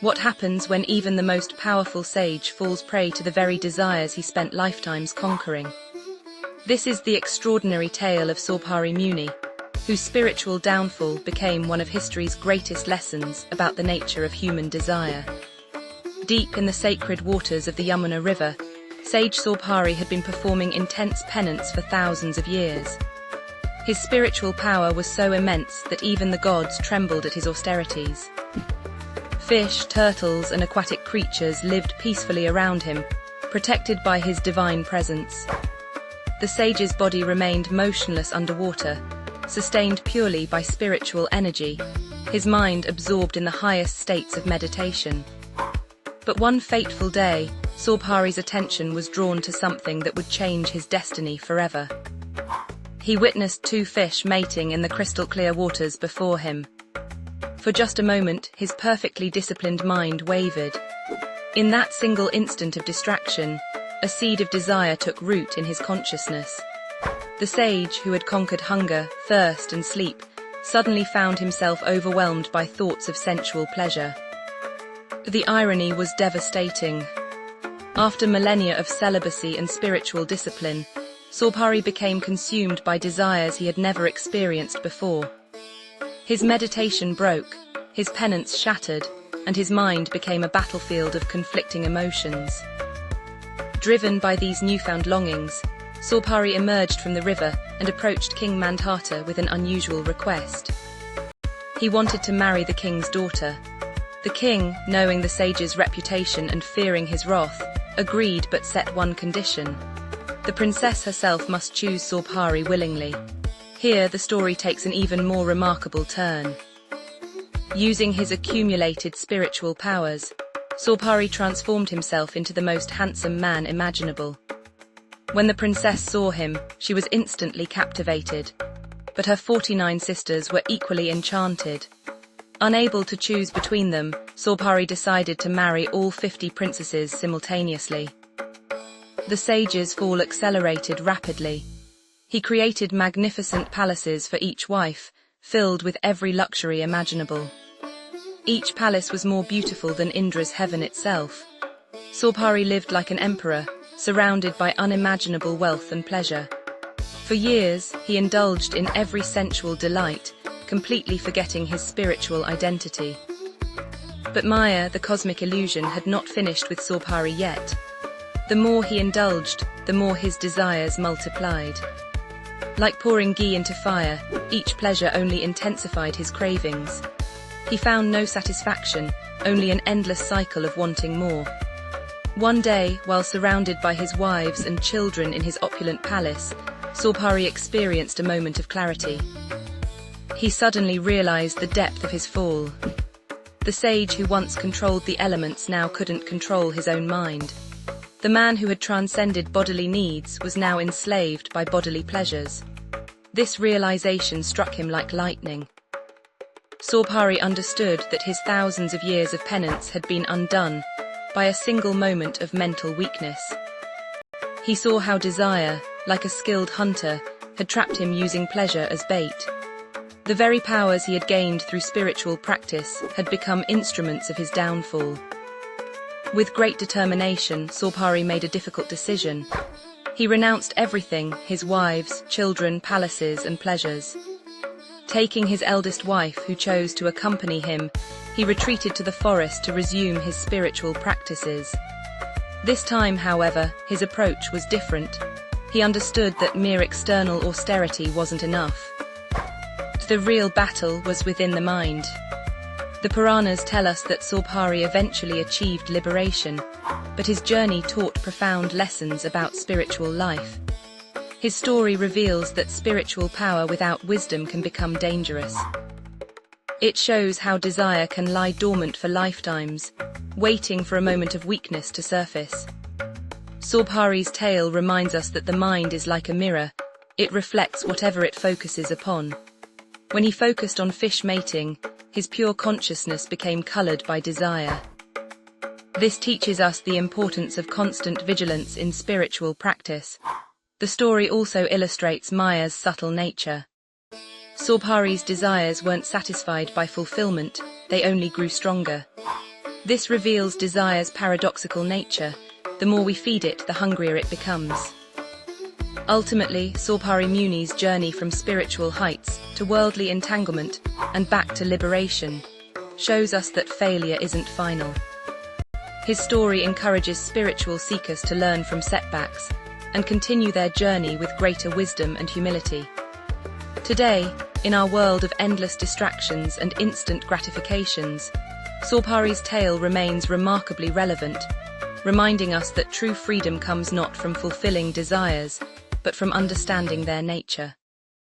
What happens when even the most powerful sage falls prey to the very desires he spent lifetimes conquering? This is the extraordinary tale of Saubhari Muni, whose spiritual downfall became one of history's greatest lessons about the nature of human desire. Deep in the sacred waters of the Yamuna River, sage Saubhari had been performing intense penance for thousands of years. His spiritual power was so immense that even the gods trembled at his austerities. Fish, turtles, and aquatic creatures lived peacefully around him, protected by his divine presence. The sage's body remained motionless underwater, sustained purely by spiritual energy, his mind absorbed in the highest states of meditation. But one fateful day, Saubhari's attention was drawn to something that would change his destiny forever. He witnessed two fish mating in the crystal-clear waters before him. For just a moment, his perfectly disciplined mind wavered. In that single instant of distraction, a seed of desire took root in his consciousness. The sage, who had conquered hunger, thirst, and sleep, suddenly found himself overwhelmed by thoughts of sensual pleasure. The irony was devastating. After millennia of celibacy and spiritual discipline, Saubhari became consumed by desires he had never experienced before. His meditation broke, his penance shattered, and his mind became a battlefield of conflicting emotions. Driven by these newfound longings, Saubhari emerged from the river and approached King Mandhata with an unusual request. He wanted to marry the king's daughter. The king, knowing the sage's reputation and fearing his wrath, agreed but set one condition. The princess herself must choose Saubhari willingly. Here, the story takes an even more remarkable turn. Using his accumulated spiritual powers, Saubhari transformed himself into the most handsome man imaginable. When the princess saw him, she was instantly captivated, but her 49 sisters were equally enchanted. Unable to choose between them, Saubhari decided to marry all 50 princesses simultaneously. The sage's fall accelerated rapidly. He created magnificent palaces for each wife, filled with every luxury imaginable. Each palace was more beautiful than Indra's heaven itself. Saubhari lived like an emperor, surrounded by unimaginable wealth and pleasure. For years, he indulged in every sensual delight, completely forgetting his spiritual identity. But Maya, the cosmic illusion, had not finished with Saubhari yet. The more he indulged, the more his desires multiplied. Like pouring ghee into fire, each pleasure only intensified his cravings. He found no satisfaction, only an endless cycle of wanting more. One day, while surrounded by his wives and children in his opulent palace, Saubhari experienced a moment of clarity. He suddenly realized the depth of his fall. The sage who once controlled the elements now couldn't control his own mind. The man who had transcended bodily needs was now enslaved by bodily pleasures. This realization struck him like lightning. Saubhari understood that his thousands of years of penance had been undone by a single moment of mental weakness. He saw how desire, like a skilled hunter, had trapped him using pleasure as bait. The very powers he had gained through spiritual practice had become instruments of his downfall. With great determination, Saubhari made a difficult decision. He renounced everything, his wives, children, palaces, and pleasures. Taking his eldest wife, who chose to accompany him, he retreated to the forest to resume his spiritual practices. This time, however, his approach was different. He understood that mere external austerity wasn't enough. The real battle was within the mind. The Puranas tell us that Saubhari eventually achieved liberation, but his journey taught profound lessons about spiritual life. His story reveals that spiritual power without wisdom can become dangerous. It shows how desire can lie dormant for lifetimes, waiting for a moment of weakness to surface. Saubhari's tale reminds us that the mind is like a mirror. It reflects whatever it focuses upon. When he focused on fish mating, his pure consciousness became colored by desire. This teaches us the importance of constant vigilance in spiritual practice. The story also illustrates Maya's subtle nature. Saubhari's desires weren't satisfied by fulfillment, they only grew stronger. This reveals desire's paradoxical nature. The more we feed it, the hungrier it becomes. Ultimately, Saubhari Muni's journey from spiritual heights to worldly entanglement and back to liberation shows us that failure isn't final. His story encourages spiritual seekers to learn from setbacks and continue their journey with greater wisdom and humility. Today, in our world of endless distractions and instant gratifications, Saubhari's tale remains remarkably relevant, reminding us that true freedom comes not from fulfilling desires, but from understanding their nature.